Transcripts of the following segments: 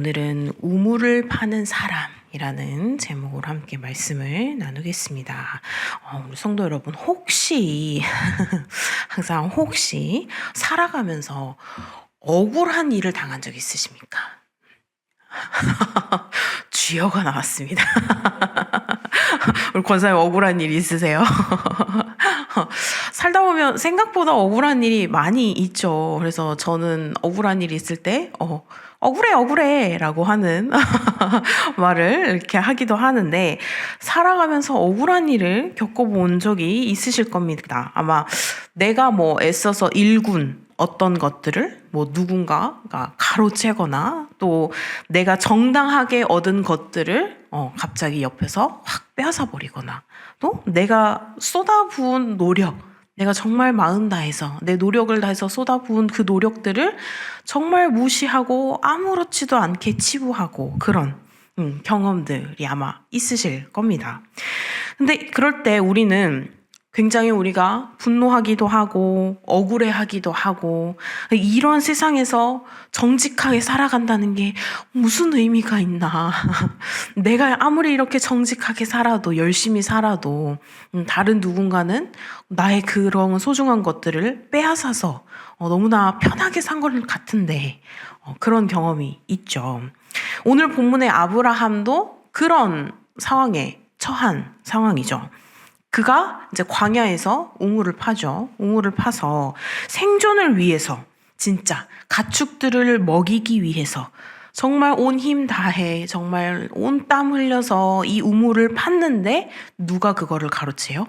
오늘은 우물을 파는 사람이라는 제목으로 함께 말씀을 나누겠습니다. 우리 성도 여러분, 혹시 항상 혹시 살아가면서 억울한 일을 당한 적 있으십니까? 쥐어가 나왔습니다. 우리 권사님 억울한 일 있으세요? 살다 보면 생각보다 억울한 일이 많이 있죠. 그래서 저는 억울한 일이 있을 때 억울해 라고 하는 말을 이렇게 하기도 하는데, 살아가면서 억울한 일을 겪어본 적이 있으실 겁니다. 아마 내가 애써서 일군 어떤 것들을 누군가가 가로채거나, 또 내가 정당하게 얻은 것들을 갑자기 옆에서 확 빼앗아 버리거나, 또 내가 쏟아부은 노력, 내가 정말 마음 다해서 내 노력을 다해서 쏟아부은 그 노력들을 정말 무시하고 아무렇지도 않게 치부하고, 그런 경험들이 아마 있으실 겁니다. 근데 그럴 때 우리는 굉장히 우리가 분노하기도 하고 억울해하기도 하고, 이런 세상에서 정직하게 살아간다는 게 무슨 의미가 있나. 내가 아무리 이렇게 정직하게 살아도, 열심히 살아도 다른 누군가는 나의 그런 소중한 것들을 빼앗아서 너무나 편하게 산 것 같은데, 그런 경험이 있죠. 오늘 본문의 아브라함도 그런 상황에 처한 상황이죠. 그가 이제 광야에서 우물을 파죠. 우물을 파서 생존을 위해서, 진짜 가축들을 먹이기 위해서 정말 온 힘 다해, 정말 온 땀 흘려서 이 우물을 팠는데, 누가 그거를 가로채요?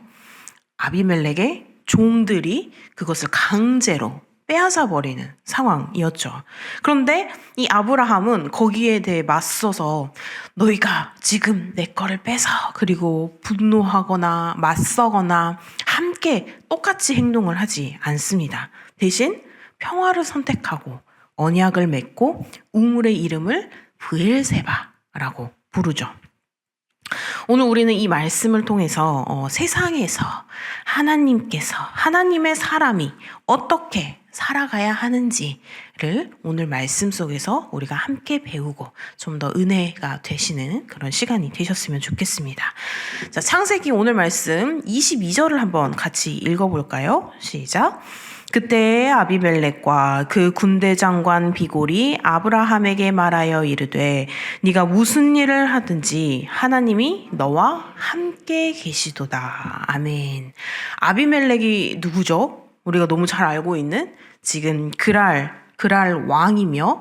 아비멜렉의 종들이 그것을 강제로 빼앗아 버리는 상황이었죠. 그런데 이 아브라함은 거기에 대해 맞서서, 너희가 지금 내 거를 뺏어, 그리고 분노하거나 맞서거나 함께 똑같이 행동을 하지 않습니다. 대신 평화를 선택하고 언약을 맺고 우물의 이름을 브엘세바라고 부르죠. 오늘 우리는 이 말씀을 통해서 세상에서 하나님께서, 하나님의 사람이 어떻게 살아가야 하는지를 오늘 말씀 속에서 우리가 함께 배우고 좀 더 은혜가 되시는 그런 시간이 되셨으면 좋겠습니다. 자, 창세기 오늘 말씀 22절을 한번 같이 읽어볼까요? 시작. 그때 아비멜렉과 그 군대 장관 비골이 아브라함에게 말하여 이르되, 네가 무슨 일을 하든지 하나님이 너와 함께 계시도다. 아멘. 아비멜렉이 누구죠? 우리가 너무 잘 알고 있는, 지금 그랄 왕이며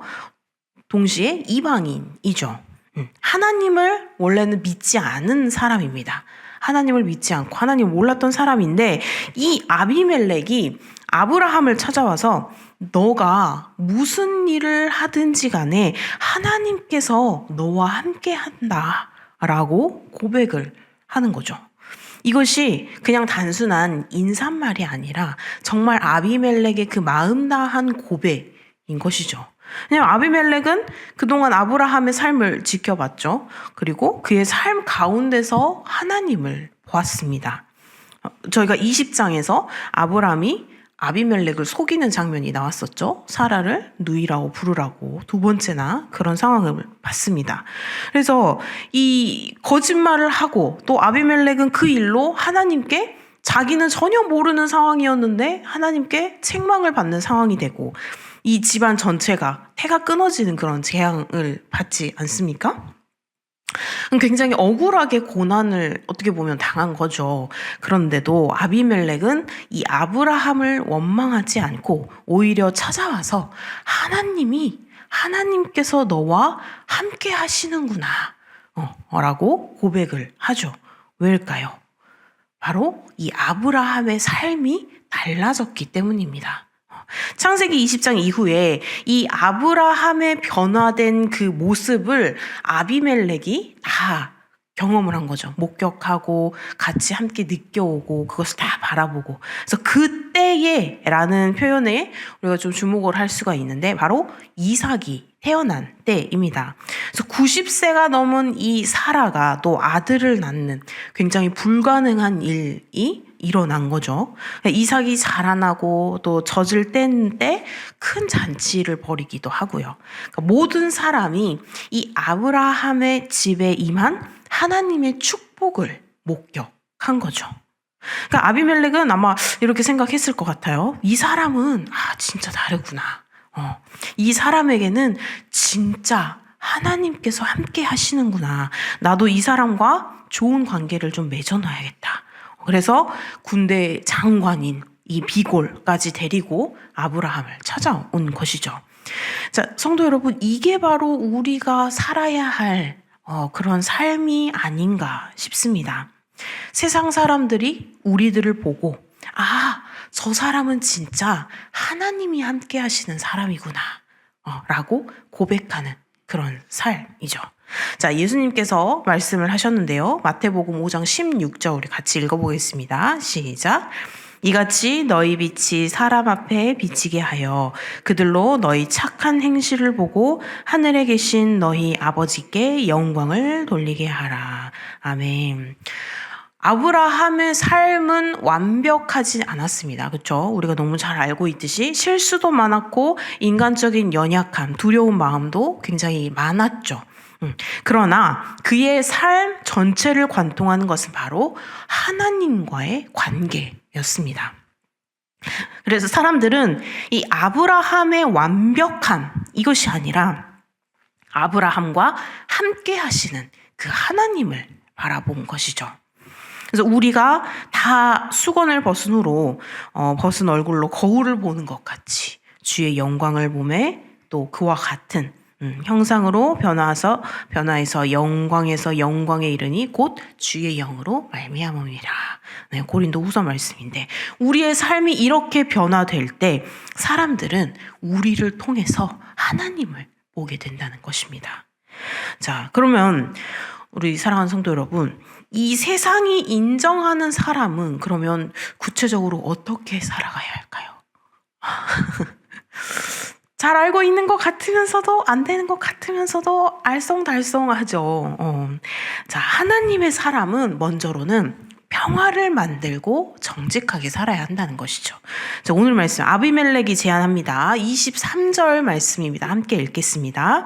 동시에 이방인이죠. 하나님을 원래는 믿지 않은 사람입니다. 하나님을 믿지 않고 하나님을 몰랐던 사람인데, 이 아비멜렉이 아브라함을 찾아와서 너가 무슨 일을 하든지 간에 하나님께서 너와 함께 한다라고 고백을 하는 거죠. 이것이 그냥 단순한 인사말이 아니라 정말 아비멜렉의 그 마음 다한 고백인 것이죠. 왜냐하면 아비멜렉은 그동안 아브라함의 삶을 지켜봤죠. 그리고 그의 삶 가운데서 하나님을 보았습니다. 저희가 20장에서 아브라함이 아비멜렉을 속이는 장면이 나왔었죠. 사라를 누이라고 부르라고 두 번째나 그런 상황을 봤습니다. 그래서 이 거짓말을 하고, 또 아비멜렉은 그 일로 하나님께, 자기는 전혀 모르는 상황이었는데 하나님께 책망을 받는 상황이 되고, 이 집안 전체가 태가 끊어지는 그런 재앙을 받지 않습니까? 굉장히 억울하게 고난을 어떻게 보면 당한 거죠. 그런데도 아비멜렉은 이 아브라함을 원망하지 않고 오히려 찾아와서 하나님께서 너와 함께 하시는구나 라고 고백을 하죠. 왜일까요? 바로 이 아브라함의 삶이 달라졌기 때문입니다. 창세기 20장 이후에 이 아브라함의 변화된 그 모습을 아비멜렉이 다 경험을 한 거죠. 목격하고 같이 함께 느껴오고 그것을 다 바라보고. 그래서 그때 90세에라는 표현에 우리가 좀 주목을 할 수가 있는데 바로 이삭이 태어난 때입니다. 그래서 90세가 넘은 이 사라가 또 아들을 낳는 굉장히 불가능한 일이 일어난 거죠. 이삭이 자라나고 또 젖을 뗀 때 큰 잔치를 벌이기도 하고요. 그러니까 모든 사람이 이 아브라함의 집에 임한 하나님의 축복을 목격한 거죠. 그러니까 아비멜렉은 아마 이렇게 생각했을 것 같아요. 이 사람은 진짜 다르구나. 이 사람에게는 진짜 하나님께서 함께 하시는구나. 나도 이 사람과 좋은 관계를 좀 맺어놔야겠다. 그래서 군대 장관인 이 비골까지 데리고 아브라함을 찾아온 것이죠. 자, 성도 여러분, 이게 바로 우리가 살아야 할 그런 삶이 아닌가 싶습니다. 세상 사람들이 우리들을 보고 저 사람은 진짜 하나님이 함께 하시는 사람이구나 라고 고백하는 그런 삶이죠. 자, 예수님께서 말씀을 하셨는데요. 마태복음 5장 16절 우리 같이 읽어보겠습니다. 시작. 이같이 너희 빛이 사람 앞에 비치게 하여 그들로 너희 착한 행실을 보고 하늘에 계신 너희 아버지께 영광을 돌리게 하라. 아멘. 아브라함의 삶은 완벽하지 않았습니다. 그렇죠? 우리가 너무 잘 알고 있듯이 실수도 많았고 인간적인 연약함, 두려운 마음도 굉장히 많았죠. 그러나 그의 삶 전체를 관통하는 것은 바로 하나님과의 관계였습니다. 그래서 사람들은 이 아브라함의 완벽함, 이것이 아니라 아브라함과 함께 하시는 그 하나님을 바라본 것이죠. 그래서 우리가 다 수건을 벗은 후로 벗은 얼굴로 거울을 보는 것 같이 주의 영광을 보매 또 그와 같은 형상으로 변화해서 영광에서 영광에 이르니 곧 주의 영으로 말미암음이라. 네, 고린도후서 말씀인데 우리의 삶이 이렇게 변화될 때 사람들은 우리를 통해서 하나님을 보게 된다는 것입니다. 자, 그러면 우리 사랑하는 성도 여러분, 이 세상이 인정하는 사람은 그러면 구체적으로 어떻게 살아가야 할까요? 잘 알고 있는 것 같으면서도 안 되는 것 같으면서도 알쏭달쏭하죠. 자, 하나님의 사람은 먼저로는 평화를 만들고 정직하게 살아야 한다는 것이죠. 자, 오늘 말씀 아비멜렉이 제안합니다. 23절 말씀입니다. 함께 읽겠습니다.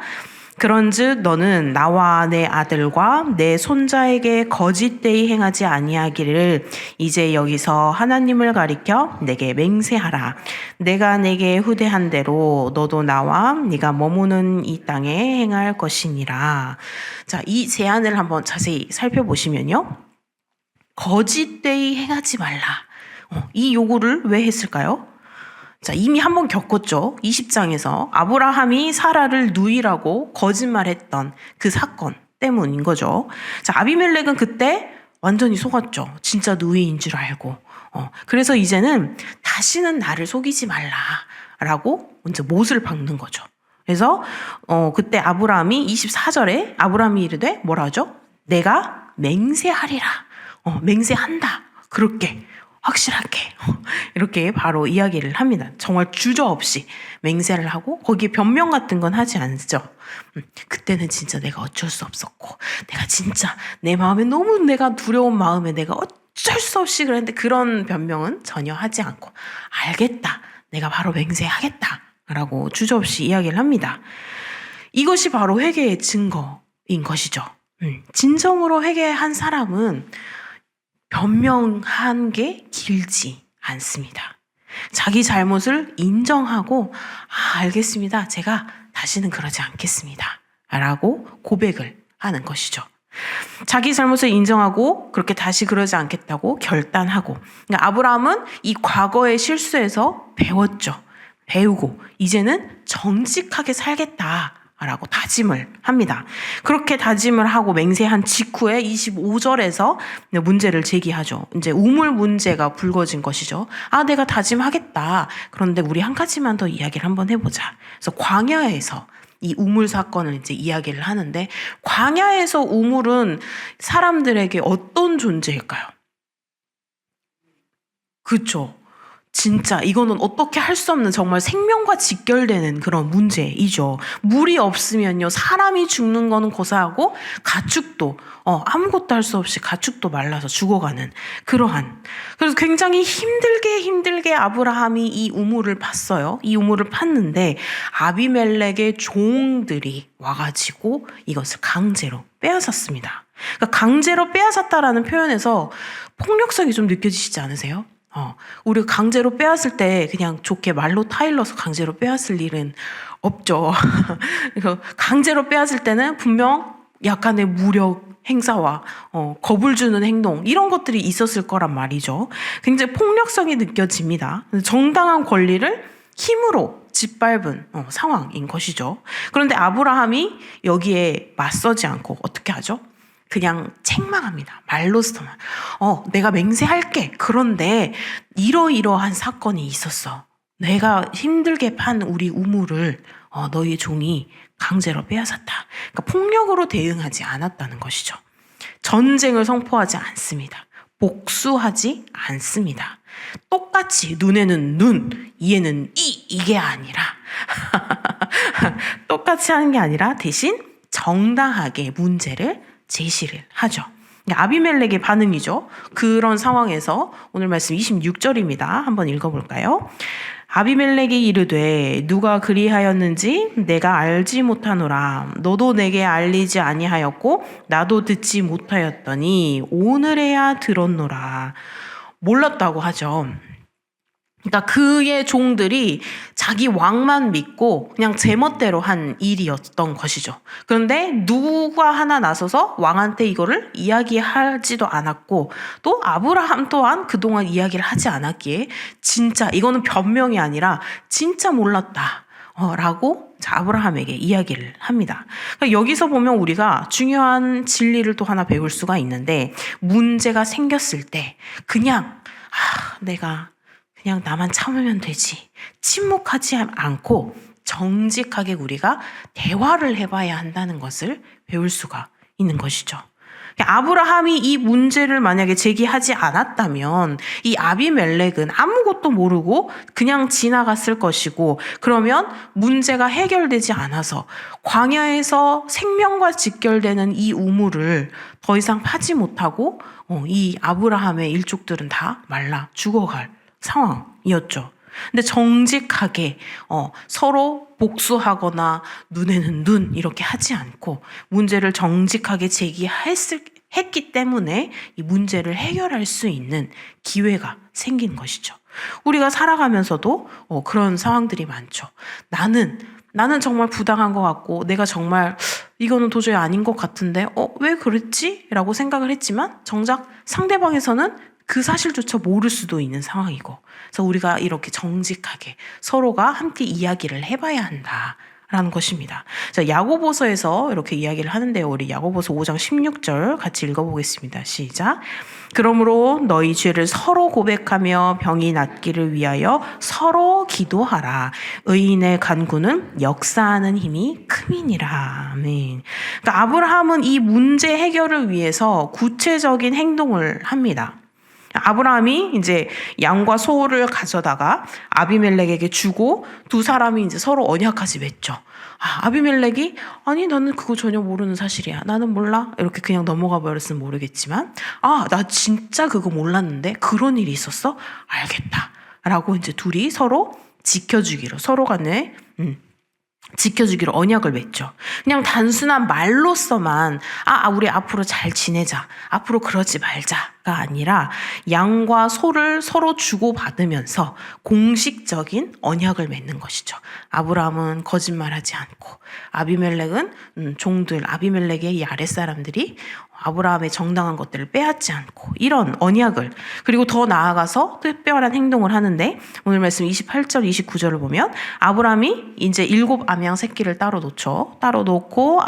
그런즉 너는 나와 내 아들과 내 손자에게 거짓되이 행하지 아니하기를 이제 여기서 하나님을 가리켜 내게 맹세하라. 내가 내게 후대한 대로 너도 나와 네가 머무는 이 땅에 행할 것이니라. 자, 이 제안을 한번 자세히 살펴보시면요. 거짓되이 행하지 말라. 이 요구를 왜 했을까요? 자, 이미 한번 겪었죠. 20장에서 아브라함이 사라를 누이라고 거짓말했던 그 사건 때문인 거죠. 자, 아비멜렉은 그때 완전히 속았죠. 진짜 누이인 줄 알고. 그래서 이제는 다시는 나를 속이지 말라라고 먼저 못을 박는 거죠. 그래서 그때 아브라함이 24절에 아브라함이 이르되 뭐라 하죠? 내가 맹세하리라. 맹세한다. 그렇게. 확실하게 이렇게 바로 이야기를 합니다. 정말 주저없이 맹세를 하고 거기에 변명 같은 건 하지 않죠. 그때는 진짜 내가 어쩔 수 없었고 내가 진짜 내 마음에 너무 내가 두려운 마음에 내가 어쩔 수 없이 그랬는데 그런 변명은 전혀 하지 않고 알겠다. 내가 바로 맹세하겠다. 라고 주저없이 이야기를 합니다. 이것이 바로 회개의 증거인 것이죠. 진정으로 회개한 사람은 변명한 게 길지 않습니다. 자기 잘못을 인정하고 알겠습니다. 제가 다시는 그러지 않겠습니다. 라고 고백을 하는 것이죠. 자기 잘못을 인정하고 그렇게 다시 그러지 않겠다고 결단하고 그러니까 아브라함은 이 과거의 실수에서 배웠죠. 배우고 이제는 정직하게 살겠다. 라고 다짐을 합니다. 그렇게 다짐을 하고 맹세한 직후에 25절에서 문제를 제기하죠. 이제 우물 문제가 불거진 것이죠. 내가 다짐하겠다. 그런데 우리 한 가지만 더 이야기를 한번 해보자. 그래서 광야에서 이 우물 사건을 이제 이야기를 하는데 광야에서 우물은 사람들에게 어떤 존재일까요? 그렇죠. 진짜 이거는 어떻게 할 수 없는 정말 생명과 직결되는 그런 문제이죠. 물이 없으면요, 사람이 죽는 거는 고사하고 가축도 아무것도 할 수 없이 가축도 말라서 죽어가는 그러한. 그래서 굉장히 힘들게 아브라함이 이 우물을 팠어요. 이 우물을 팠는데 아비멜렉의 종들이 와가지고 이것을 강제로 빼앗았습니다. 그러니까 강제로 빼앗았다라는 표현에서 폭력성이 좀 느껴지시지 않으세요? 우리가 강제로 빼앗을 때 그냥 좋게 말로 타일러서 강제로 빼앗을 일은 없죠. 그래서 강제로 빼앗을 때는 분명 약간의 무력 행사와 겁을 주는 행동, 이런 것들이 있었을 거란 말이죠. 굉장히 폭력성이 느껴집니다. 정당한 권리를 힘으로 짓밟은 상황인 것이죠. 그런데 아브라함이 여기에 맞서지 않고 어떻게 하죠? 그냥 책망합니다. 말로서만. 내가 맹세할게. 그런데 이러이러한 사건이 있었어. 내가 힘들게 판 우리 우물을 너희 종이 강제로 빼앗았다. 그러니까 폭력으로 대응하지 않았다는 것이죠. 전쟁을 선포하지 않습니다. 복수하지 않습니다. 똑같이 눈에는 눈, 이에는 이게 아니라 똑같이 하는 게 아니라 대신 정당하게 문제를 제시를 하죠. 아비멜렉의 반응이죠. 그런 상황에서 오늘 말씀 26절입니다. 한번 읽어볼까요? 아비멜렉이 이르되 누가 그리하였는지 내가 알지 못하노라. 너도 내게 알리지 아니하였고 나도 듣지 못하였더니 오늘에야 들었노라. 몰랐다고 하죠. 그러니까 그의 종들이 자기 왕만 믿고 그냥 제멋대로 한 일이었던 것이죠. 그런데 누가 하나 나서서 왕한테 이거를 이야기하지도 않았고, 또 아브라함 또한 그동안 이야기를 하지 않았기에 진짜 이거는 변명이 아니라 진짜 몰랐다 라고 아브라함에게 이야기를 합니다. 그러니까 여기서 보면 우리가 중요한 진리를 또 하나 배울 수가 있는데, 문제가 생겼을 때 그냥 내가 그냥 나만 참으면 되지, 침묵하지 않고 정직하게 우리가 대화를 해봐야 한다는 것을 배울 수가 있는 것이죠. 아브라함이 이 문제를 만약에 제기하지 않았다면 이 아비멜렉은 아무것도 모르고 그냥 지나갔을 것이고, 그러면 문제가 해결되지 않아서 광야에서 생명과 직결되는 이 우물을 더 이상 파지 못하고 이 아브라함의 일족들은 다 말라 죽어갈 상황이었죠. 근데 정직하게 서로 복수하거나 눈에는 눈 이렇게 하지 않고 문제를 정직하게 했기 때문에 이 문제를 해결할 수 있는 기회가 생긴 것이죠. 우리가 살아가면서도 그런 상황들이 많죠. 나는 정말 부당한 것 같고 내가 정말 이거는 도저히 아닌 것 같은데 왜 그랬지? 라고 생각을 했지만 정작 상대방에서는 그 사실조차 모를 수도 있는 상황이고, 그래서 우리가 이렇게 정직하게 서로가 함께 이야기를 해봐야 한다라는 것입니다. 자, 야고보서에서 이렇게 이야기를 하는데요. 우리 야고보서 5장 16절 같이 읽어보겠습니다. 시작. 그러므로 너희 죄를 서로 고백하며 병이 낫기를 위하여 서로 기도하라. 의인의 간구는 역사하는 힘이 큼이니라. 아멘. 그러니까 아브라함은 이 문제 해결을 위해서 구체적인 행동을 합니다. 아브라함이 이제 양과 소를 가져다가 아비멜렉에게 주고 두 사람이 이제 서로 언약까지 맺죠. 아비멜렉이 아니 나는 그거 전혀 모르는 사실이야. 나는 몰라. 이렇게 그냥 넘어가 버렸으면 모르겠지만 나 진짜 그거 몰랐는데 그런 일이 있었어? 알겠다. 라고 이제 둘이 서로 지켜주기로 서로 간에 지켜주기로 언약을 맺죠. 그냥 단순한 말로서만 우리 앞으로 잘 지내자, 앞으로 그러지 말자가 아니라 양과 소를 서로 주고받으면서 공식적인 언약을 맺는 것이죠. 아브라함은 거짓말하지 않고 아비멜렉은 아비멜렉의 이 아랫사람들이 아브라함의 정당한 것들을 빼앗지 않고 이런 언약을, 그리고 더 나아가서 특별한 행동을 하는데 오늘 말씀 28절 29절을 보면 아브라함이 이제 7 암양 새끼를 따로 놓죠. 따로 놓고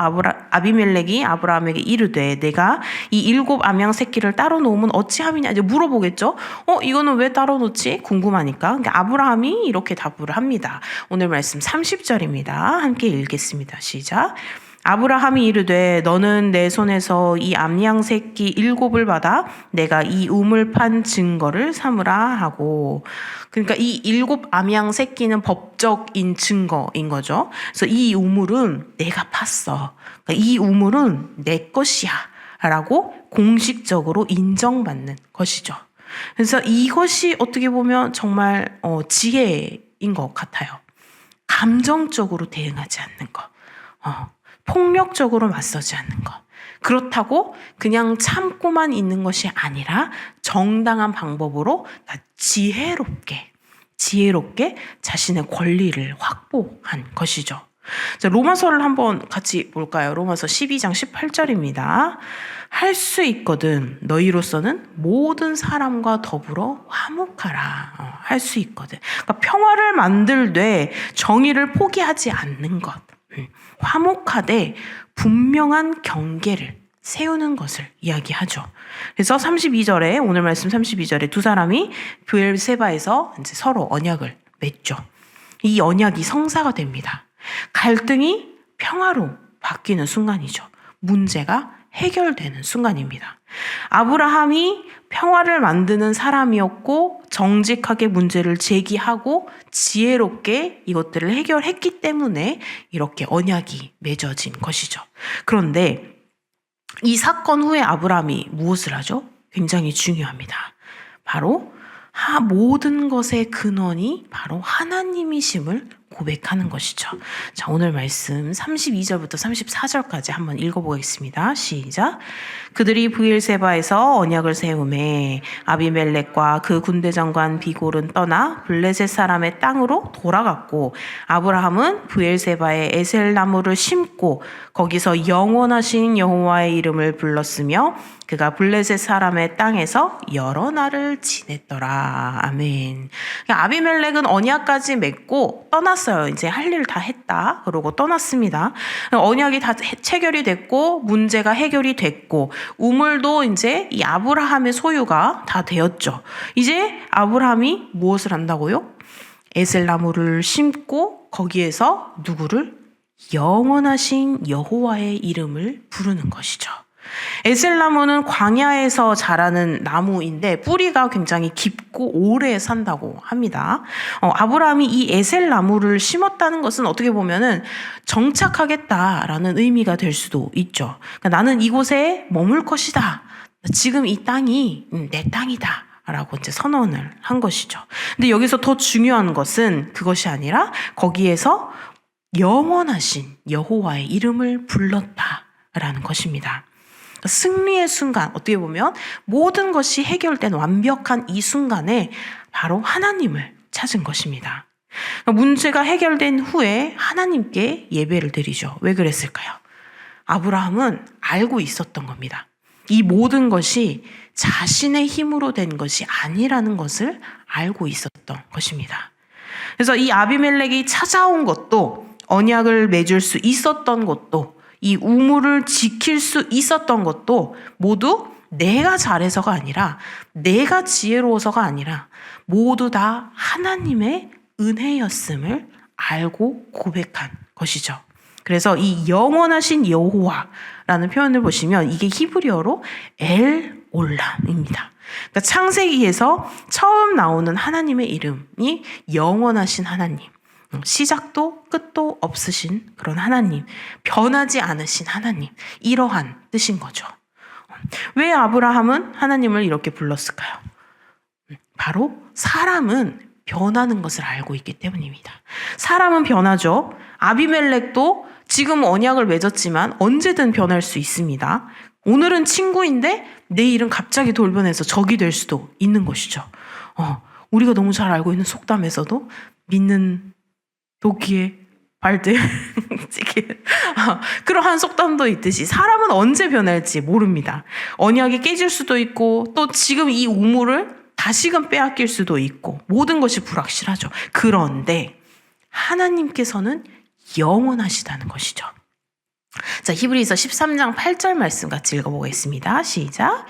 아비멜렉이 아브라함에게 이르되 내가 이 7 암양 새끼를 따로 놓으면 어찌함이냐 이제 물어보겠죠. 이거는 왜 따로 놓지? 궁금하니까. 그러니까 아브라함이 이렇게 답을 합니다. 오늘 말씀 30절입니다. 함께 읽겠습니다. 시작. 아브라함이 이르되 너는 내 손에서 이 암양 새끼 7을 받아 내가 이 우물 판 증거를 삼으라 하고, 그러니까 이 7 암양 새끼는 법적인 증거인 거죠. 그래서 이 우물은 내가 팠어. 그러니까 이 우물은 내 것이야. 라고 공식적으로 인정받는 것이죠. 그래서 이것이 어떻게 보면 정말 지혜인 것 같아요. 감정적으로 대응하지 않는 것. 폭력적으로 맞서지 않는 것. 그렇다고 그냥 참고만 있는 것이 아니라 정당한 방법으로 지혜롭게 자신의 권리를 확보한 것이죠. 자, 로마서를 한번 같이 볼까요? 로마서 12장 18절입니다. 할 수 있거든 너희로서는 모든 사람과 더불어 화목하라. 할 수 있거든. 그러니까 평화를 만들되 정의를 포기하지 않는 것. 화목하되 분명한 경계를 세우는 것을 이야기하죠. 그래서 32절에 오늘 말씀 32절에 두 사람이 브엘세바에서 이제 서로 언약을 맺죠. 이 언약이 성사가 됩니다. 갈등이 평화로 바뀌는 순간이죠. 문제가 해결되는 순간입니다. 아브라함이 평화를 만드는 사람이었고 정직하게 문제를 제기하고 지혜롭게 이것들을 해결했기 때문에 이렇게 언약이 맺어진 것이죠. 그런데 이 사건 후에 아브라함이 무엇을 하죠? 굉장히 중요합니다. 바로 모든 것의 근원이 바로 하나님이심을 고백하는 것이죠. 자, 오늘 말씀 32절부터 34절까지 한번 읽어보겠습니다. 시작. 그들이 브엘세바에서 언약을 세우매 아비멜렉과 그 군대장관 비골은 떠나 블레셋 사람의 땅으로 돌아갔고 아브라함은 브엘세바에 에셀나무를 심고 거기서 영원하신 여호와의 이름을 불렀으며 그가 블레셋 사람의 땅에서 여러 날을 지냈더라. 아멘. 아비멜렉은 언약까지 맺고 떠났어요. 이제 할 일 다 했다. 그러고 떠났습니다. 언약이 다 체결이 됐고 문제가 해결이 됐고 우물도 이제 이 아브라함의 소유가 다 되었죠. 이제 아브라함이 무엇을 한다고요? 에셀나무를 심고 거기에서 누구를? 영원하신 여호와의 이름을 부르는 것이죠. 에셀나무는 광야에서 자라는 나무인데 뿌리가 굉장히 깊고 오래 산다고 합니다. 아브라함이 이 에셀나무를 심었다는 것은 어떻게 보면은 정착하겠다라는 의미가 될 수도 있죠. 그러니까 나는 이곳에 머물 것이다. 지금 이 땅이 내 땅이다. 라고 이제 선언을 한 것이죠. 근데 여기서 더 중요한 것은 그것이 아니라 거기에서 영원하신 여호와의 이름을 불렀다라는 것입니다. 승리의 순간, 어떻게 보면 모든 것이 해결된 완벽한 이 순간에 바로 하나님을 찾은 것입니다. 문제가 해결된 후에 하나님께 예배를 드리죠. 왜 그랬을까요? 아브라함은 알고 있었던 겁니다. 이 모든 것이 자신의 힘으로 된 것이 아니라는 것을 알고 있었던 것입니다. 그래서 이 아비멜렉이 찾아온 것도 언약을 맺을 수 있었던 것도 이 우물을 지킬 수 있었던 것도 모두 내가 잘해서가 아니라 내가 지혜로워서가 아니라 모두 다 하나님의 은혜였음을 알고 고백한 것이죠. 그래서 이 영원하신 여호와라는 표현을 보시면 이게 히브리어로 엘 올람입니다. 그러니까 창세기에서 처음 나오는 하나님의 이름이 영원하신 하나님. 시작도 끝도 없으신 그런 하나님, 변하지 않으신 하나님, 이러한 뜻인 거죠. 왜 아브라함은 하나님을 이렇게 불렀을까요? 바로 사람은 변하는 것을 알고 있기 때문입니다. 사람은 변하죠. 아비멜렉도 지금 언약을 맺었지만 언제든 변할 수 있습니다. 오늘은 친구인데 내일은 갑자기 돌변해서 적이 될 수도 있는 것이죠. 우리가 너무 잘 알고 있는 속담에서도 믿는 도끼에 발등 그러한 속담도 있듯이 사람은 언제 변할지 모릅니다. 언약이 깨질 수도 있고 또 지금 이 우물을 다시금 빼앗길 수도 있고 모든 것이 불확실하죠. 그런데 하나님께서는 영원하시다는 것이죠. 자, 히브리서 13장 8절 말씀 같이 읽어보겠습니다. 시작.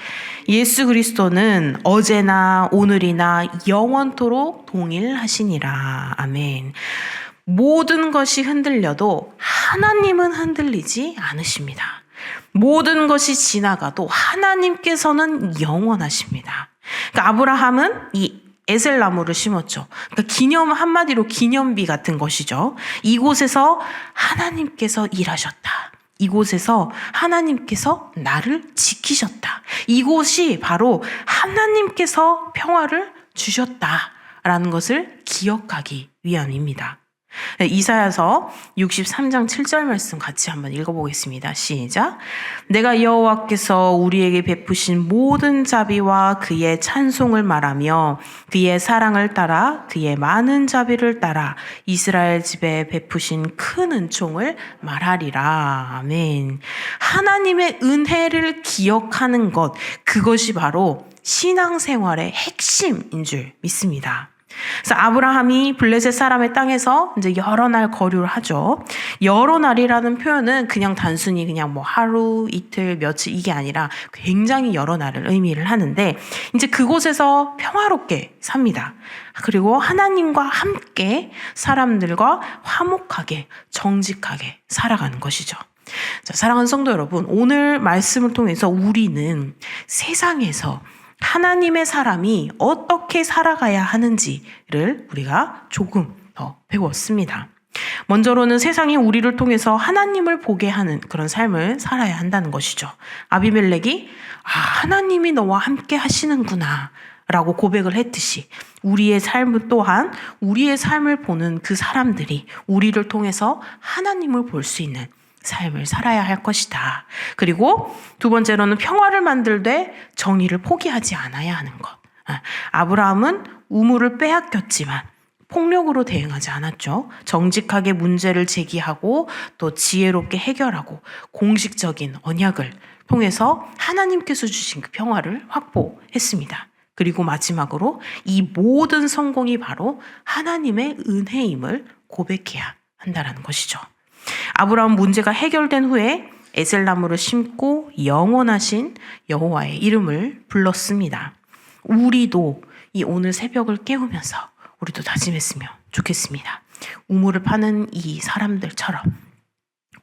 예수 그리스도는 어제나 오늘이나 영원토록 동일하시니라. 아멘. 모든 것이 흔들려도 하나님은 흔들리지 않으십니다. 모든 것이 지나가도 하나님께서는 영원하십니다. 그러니까 아브라함은 이 에셀나무를 심었죠. 그러니까 한마디로 기념비 같은 것이죠. 이곳에서 하나님께서 일하셨다. 이곳에서 하나님께서 나를 지키셨다. 이곳이 바로 하나님께서 평화를 주셨다라는 것을 기억하기 위함입니다. 이사야서 63장 7절 말씀 같이 한번 읽어보겠습니다. 시작. 내가 여호와께서 우리에게 베푸신 모든 자비와 그의 찬송을 말하며 그의 사랑을 따라 그의 많은 자비를 따라 이스라엘 집에 베푸신 큰 은총을 말하리라. 아멘. 하나님의 은혜를 기억하는 것, 그것이 바로 신앙생활의 핵심인 줄 믿습니다. 그래서 아브라함이 블레셋 사람의 땅에서 이제 여러 날 거류를 하죠. 여러 날이라는 표현은 그냥 단순히 그냥 뭐 하루, 이틀, 며칠 이게 아니라 굉장히 여러 날을 의미를 하는데 이제 그곳에서 평화롭게 삽니다. 그리고 하나님과 함께 사람들과 화목하게 정직하게 살아가는 것이죠. 자, 사랑하는 성도 여러분, 오늘 말씀을 통해서 우리는 세상에서 하나님의 사람이 어떻게 살아가야 하는지를 우리가 조금 더 배웠습니다. 먼저로는 세상이 우리를 통해서 하나님을 보게 하는 그런 삶을 살아야 한다는 것이죠. 아비멜렉이 하나님이 너와 함께 하시는구나 라고 고백을 했듯이 우리의 삶 또한 우리의 삶을 보는 그 사람들이 우리를 통해서 하나님을 볼 수 있는 삶을 살아야 할 것이다. 그리고 두 번째로는 평화를 만들되 정의를 포기하지 않아야 하는 것. 아브라함은 우물을 빼앗겼지만 폭력으로 대응하지 않았죠. 정직하게 문제를 제기하고 또 지혜롭게 해결하고 공식적인 언약을 통해서 하나님께서 주신 그 평화를 확보했습니다. 그리고 마지막으로 이 모든 성공이 바로 하나님의 은혜임을 고백해야 한다는 것이죠. 아브라함 문제가 해결된 후에 에셀나무를 심고 영원하신 여호와의 이름을 불렀습니다. 우리도 이 오늘 새벽을 깨우면서 우리도 다짐했으면 좋겠습니다. 우물을 파는 이 사람들처럼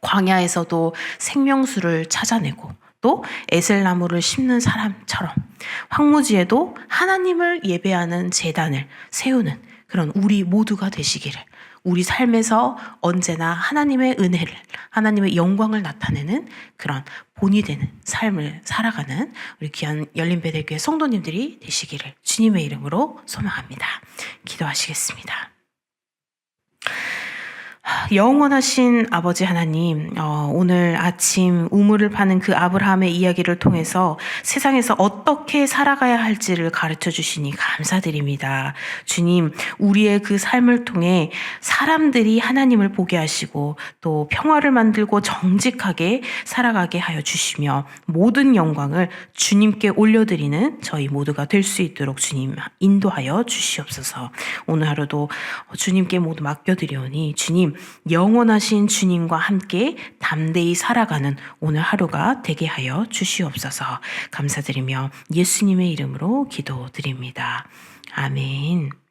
광야에서도 생명수를 찾아내고 또 에셀나무를 심는 사람처럼 황무지에도 하나님을 예배하는 제단을 세우는 그런 우리 모두가 되시기를, 우리 삶에서 언제나 하나님의 은혜를, 하나님의 영광을 나타내는 그런 본이 되는 삶을 살아가는 우리 귀한 열린베델교회 성도님들이 되시기를 주님의 이름으로 소망합니다. 기도하시겠습니다. 영원하신 아버지 하나님, 오늘 아침 우물을 파는 그 아브라함의 이야기를 통해서 세상에서 어떻게 살아가야 할지를 가르쳐 주시니 감사드립니다. 주님, 우리의 그 삶을 통해 사람들이 하나님을 보게 하시고 또 평화를 만들고 정직하게 살아가게 하여 주시며 모든 영광을 주님께 올려드리는 저희 모두가 될 수 있도록 주님 인도하여 주시옵소서. 오늘 하루도 주님께 모두 맡겨드리오니 주님, 영원하신 주님과 함께 담대히 살아가는 오늘 하루가 되게 하여 주시옵소서. 감사드리며 예수님의 이름으로 기도드립니다. 아멘.